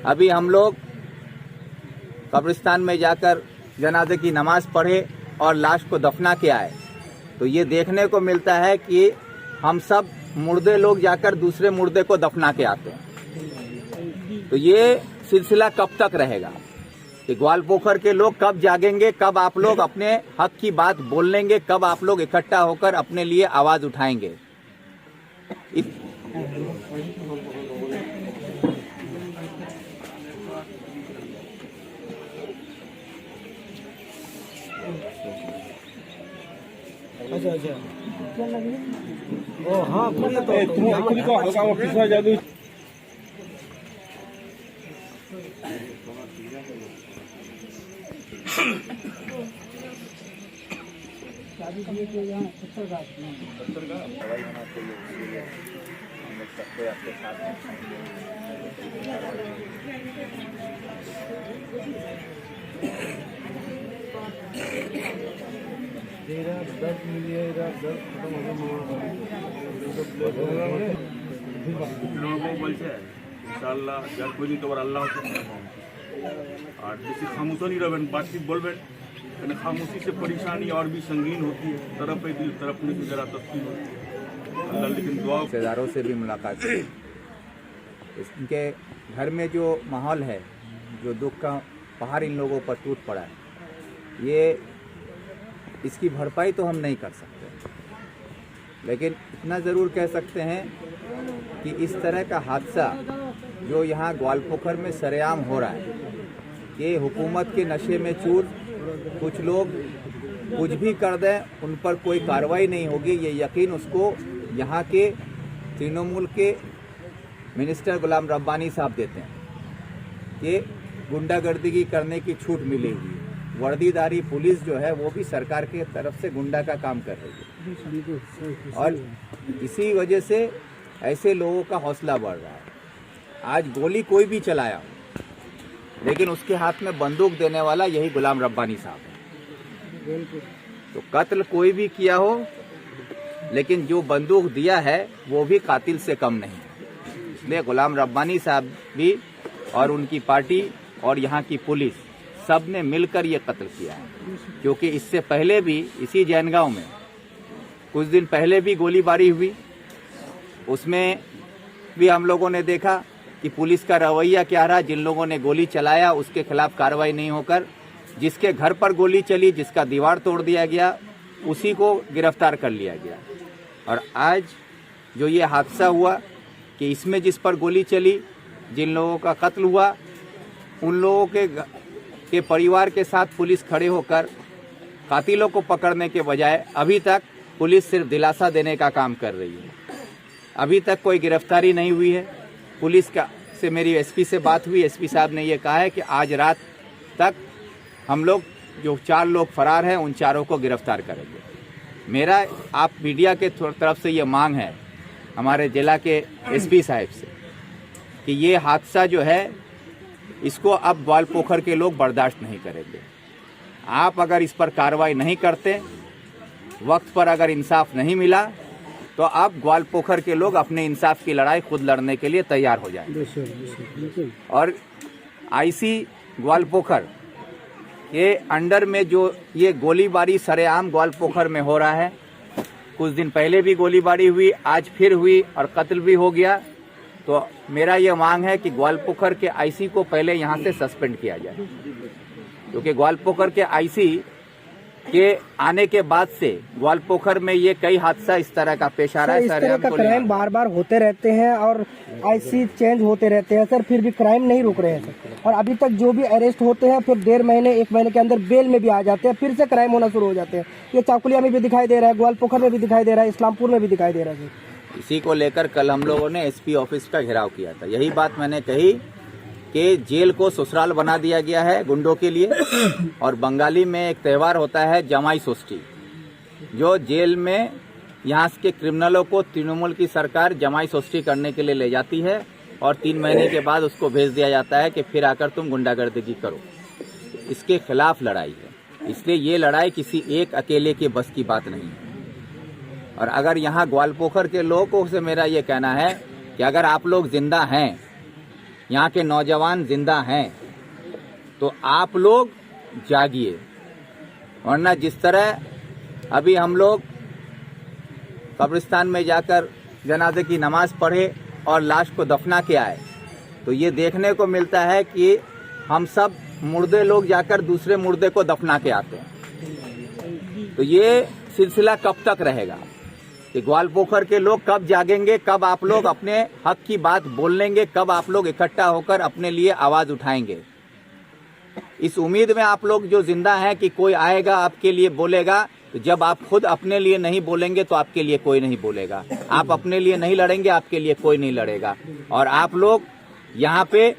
अभी हम लोग कब्रिस्तान में जाकर जनाजे की नमाज पढ़े और लाश को दफना के आए, तो ये देखने को मिलता है कि हम सब मुर्दे लोग जाकर दूसरे मुर्दे को दफना के आते हैं। तो ये सिलसिला कब तक रहेगा कि ग्वालपोखर के लोग कब जागेंगे, कब आप लोग अपने हक की बात बोल लेंगे, कब आप लोग इकट्ठा होकर अपने लिए आवाज उठाएंगे। अच्छा ओ हाँ तुम को हल्का वो पिछवा जादू शादी किए थे यहाँ पत्थरगाह दवाई बनाते हैं, हम लोग सबको आपके साथ दर्द मिलिए दर्द खत्म हो বলছে ইনশাআল্লাহ যার কইনি তোমার আল্লাহ আর বেশি খামোশ नहीं रहবেন, बातचीत बोलবেন, यानी खामोशी से परेशानी और भी संगीन होती है, तरफ पे दिल तरफने की जरा तस्कीन होती है अल्लाह। लेकिन दुआ रिश्तेदारों से भी मुलाकात की, इनके घर में जो माहौल है, जो दुख का पहाड़ इन लोगों पर टूट पड़ा है, ये इसकी भरपाई तो हम नहीं कर सकते, लेकिन इतना ज़रूर कह सकते हैं कि इस तरह का हादसा जो यहाँ ग्वालपोखर में सरेआम हो रहा है, ये हुकूमत के नशे में चूर कुछ लोग कुछ भी कर दें, उन पर कोई कार्रवाई नहीं होगी, ये यकीन उसको यहाँ के तृणमूल के मिनिस्टर गुलाम रब्बानी साहब देते हैं कि गुंडागर्दी करने की छूट मिली हुई है। वर्दीदारी पुलिस जो है वो भी सरकार की तरफ से गुंडा का काम कर रही है और इसी वजह से ऐसे लोगों का हौसला बढ़ रहा है। आज गोली कोई भी चलाया, लेकिन उसके हाथ में बंदूक देने वाला यही गुलाम रब्बानी साहब है। तो कत्ल कोई भी किया हो, लेकिन जो बंदूक दिया है वो भी कातिल से कम नहीं है। इसलिए गुलाम रब्बानी साहब भी और उनकी पार्टी और यहाँ की पुलिस सब ने मिलकर ये कत्ल किया है, क्योंकि इससे पहले भी इसी जैनगांव में कुछ दिन पहले भी गोलीबारी हुई, उसमें भी हम लोगों ने देखा कि पुलिस का रवैया क्या रहा। जिन लोगों ने गोली चलाया उसके खिलाफ कार्रवाई नहीं होकर जिसके घर पर गोली चली, जिसका दीवार तोड़ दिया गया, उसी को गिरफ्तार कर लिया गया। और आज जो ये हादसा हुआ कि इसमें जिस पर गोली चली, जिन लोगों का कत्ल हुआ, उन लोगों के परिवार के साथ पुलिस खड़े होकर कातिलों को पकड़ने के बजाय अभी तक पुलिस सिर्फ दिलासा देने का काम कर रही है। अभी तक कोई गिरफ्तारी नहीं हुई है। पुलिस का से मेरी एसपी से बात हुई, एसपी साहब ने ये कहा है कि आज रात तक हम लोग जो 4 लोग फरार हैं उन 4 को गिरफ्तार करेंगे। मेरा आप मीडिया के तरफ से ये मांग है हमारे जिला के एसपी साहब से कि ये हादसा जो है इसको अब ग्वालपोखर के लोग बर्दाश्त नहीं करेंगे। आप अगर इस पर कार्रवाई नहीं करते, वक्त पर अगर इंसाफ नहीं मिला, तो अब ग्वालपोखर के लोग अपने इंसाफ की लड़ाई खुद लड़ने के लिए तैयार हो जाएंगे। और आईसी ग्वालपोखर के अंडर में जो ये गोलीबारी सरेआम ग्वालपोखर में हो रहा है, कुछ दिन पहले भी गोलीबारी हुई, आज फिर हुई और कत्ल भी हो गया, तो मेरा ये मांग है कि ग्वालपोखर के आईसी को पहले यहाँ से सस्पेंड किया जाए, क्योंकि ग्वालपोखर के आईसी के आने के बाद से ग्वालपोखर में ये कई हादसा इस तरह का पेश आ रहा है। इस तरह का क्राइम बार बार होते रहते हैं और आईसी चेंज होते रहते हैं सर, फिर भी क्राइम नहीं रुक रहे हैं सर। और अभी तक जो भी अरेस्ट होते हैं फिर 1.5 महीने 1 महीने के अंदर बेल में भी आ जाते हैं, फिर से क्राइम होना शुरू हो जाते हैं। ये चाकुलिया में भी दिखाई दे रहा है, ग्वालपोखर में भी दिखाई दे रहा है, इस्लामपुर में भी दिखाई दे रहा है। इसी को लेकर कल हम लोगों ने एसपी ऑफिस का घेराव किया था। यही बात मैंने कही कि जेल को ससुराल बना दिया गया है गुंडों के लिए। और बंगाली में एक त्यौहार होता है जमाई षष्ठी, जो जेल में यहाँ के क्रिमिनलों को तृणमूल की सरकार जमाई षष्ठी करने के लिए ले जाती है और 3 महीने के बाद उसको भेज दिया जाता है कि फिर आकर तुम गुंडागर्दी करो। इसके खिलाफ लड़ाई है, इसलिए ये लड़ाई किसी एक अकेले के बस की बात नहीं है। और अगर यहाँ ग्वालपोखर के लोगों से मेरा ये कहना है कि अगर आप लोग जिंदा हैं यहाँ के नौजवान जिंदा हैं, तो आप लोग जागिए, वरना जिस तरह अभी हम लोग कब्रिस्तान में जाकर जनाजे की नमाज पढ़े और लाश को दफना के आए, तो ये देखने को मिलता है कि हम सब मुर्दे लोग जाकर दूसरे मुर्दे को दफना के आते हैं। तो ये सिलसिला कब तक रहेगा कि ग्वालपोखर के लोग कब जागेंगे, कब आप लोग अपने हक की बात बोल लेंगे, कब आप लोग इकट्ठा होकर अपने लिए आवाज उठाएंगे। इस उम्मीद में आप लोग जो जिंदा हैं कि कोई आएगा आपके लिए बोलेगा, तो जब आप खुद अपने लिए नहीं बोलेंगे तो आपके लिए कोई नहीं बोलेगा। आप अपने लिए नहीं लड़ेंगे, आपके लिए कोई नहीं लड़ेगा। और आप लोग यहाँ पे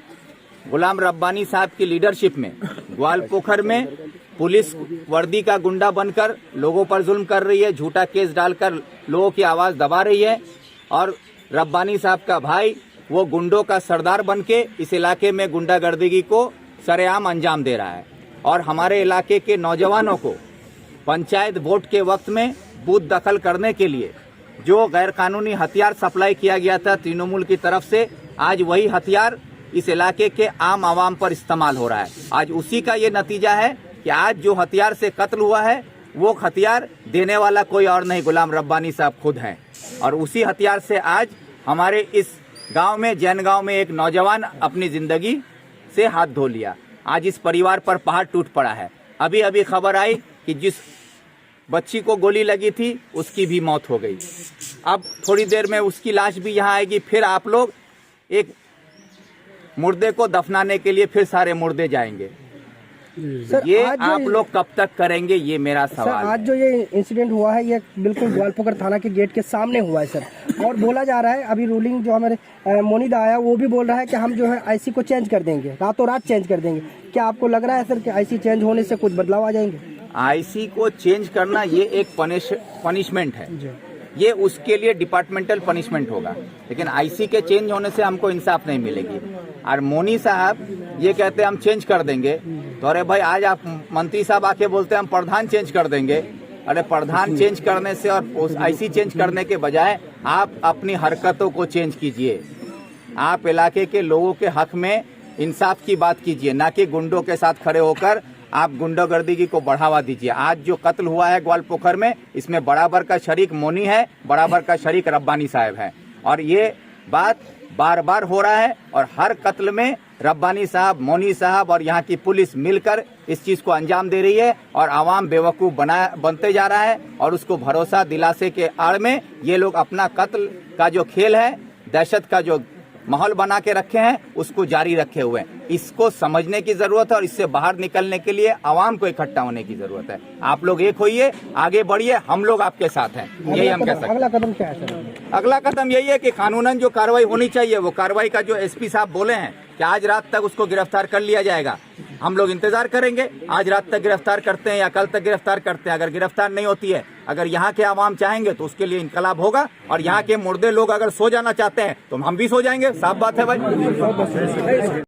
गुलाम रब्बानी साहब की लीडरशिप में ग्वालपोखर में पुलिस वर्दी का गुंडा बनकर लोगों पर जुल्म कर रही है, झूठा केस डालकर लोगों की आवाज दबा रही है, और रब्बानी साहब का भाई वो गुंडों का सरदार बनके इस इलाके में गुंडागर्दी को सरेआम अंजाम दे रहा है। और हमारे इलाके के नौजवानों को पंचायत वोट के वक्त में बूथ दखल करने के लिए जो गैर कानूनी हथियार सप्लाई किया गया था तृणमूल की तरफ से, आज वही हथियार इस इलाके के आम आवाम पर इस्तेमाल हो रहा है। आज उसी का ये नतीजा है कि आज जो हथियार से कत्ल हुआ है वो हथियार देने वाला कोई और नहीं, गुलाम रब्बानी साहब खुद हैं। और उसी हथियार से आज हमारे इस गांव में, जैन गांव में, एक नौजवान अपनी जिंदगी से हाथ धो लिया। आज इस परिवार पर पहाड़ टूट पड़ा है। अभी अभी खबर आई कि जिस बच्ची को गोली लगी थी उसकी भी मौत हो गई। अब थोड़ी देर में उसकी लाश भी यहाँ आएगी। फिर आप लोग एक मुर्दे को दफनाने के लिए फिर सारे मुर्दे जाएंगे। सर, ये आप लोग कब तक करेंगे, ये मेरा सवाल सर, आज जो ये इंसिडेंट हुआ है ये बिल्कुल ग्वालपोखर थाना के गेट के सामने हुआ है सर। और बोला जा रहा है, अभी रूलिंग जो हमारे मोनीदा आया वो भी बोल रहा है कि हम जो है आईसी को चेंज कर देंगे, रातों रात चेंज कर देंगे। क्या आपको लग रहा है सर कि आईसी चेंज होने से कुछ बदलाव आ जाएंगे? आईसी को चेंज करना ये एक पनिशमेंट है, ये उसके लिए डिपार्टमेंटल पनिशमेंट होगा, लेकिन आईसी के चेंज होने से हमको इंसाफ नहीं मिलेगी। और मोनी साहब ये कहते हैं हम चेंज कर देंगे, तो अरे भाई आज आप मंत्री साहब आके बोलते हैं हम प्रधान चेंज कर देंगे। अरे प्रधान चेंज करने से और आईसी चेंज करने के बजाय आप अपनी हरकतों को चेंज कीजिए। आप इलाके के लोगों के हक में इंसाफ की बात कीजिए, ना कि गुंडों के साथ खड़े होकर आप गुंडागर्दी को बढ़ावा दीजिए। आज जो कत्ल हुआ है ग्वालपोखर में, इसमें बराबर का शरीक मोनी है, बराबर का शरीक रब्बानी साहब है। और ये बात बार बार हो रहा है, और हर कत्ल में रब्बानी साहब, मोनी साहब और यहाँ की पुलिस मिलकर इस चीज को अंजाम दे रही है। और आवाम बेवकूफ बनते जा रहा है, और उसको भरोसा दिलासे के आड़ में ये लोग अपना कत्ल का जो खेल है, दहशत का जो माहौल बना के रखे हैं, उसको जारी रखे हुए हैं। इसको समझने की जरूरत है, और इससे बाहर निकलने के लिए आवाम को इकट्ठा होने की जरूरत है। आप लोग एक होइए, आगे बढ़िए, हम लोग आपके साथ हैं, यही हम कह सकते हैं। अगला कदम क्या है सर? अगला कदम यही है कि कानूनन जो कार्रवाई होनी चाहिए, वो कार्रवाई का जो एसपी साहब बोले हैं कि आज रात तक उसको गिरफ्तार कर लिया जाएगा, हम लोग इंतजार करेंगे। आज रात तक गिरफ्तार करते हैं या कल तक गिरफ्तार करते हैं। अगर गिरफ्तार नहीं होती है, अगर यहाँ के आवाम चाहेंगे तो उसके लिए इनकलाब होगा, और यहाँ के मुर्दे लोग अगर सो जाना चाहते हैं तो हम भी सो जाएंगे। साफ बात है भाई।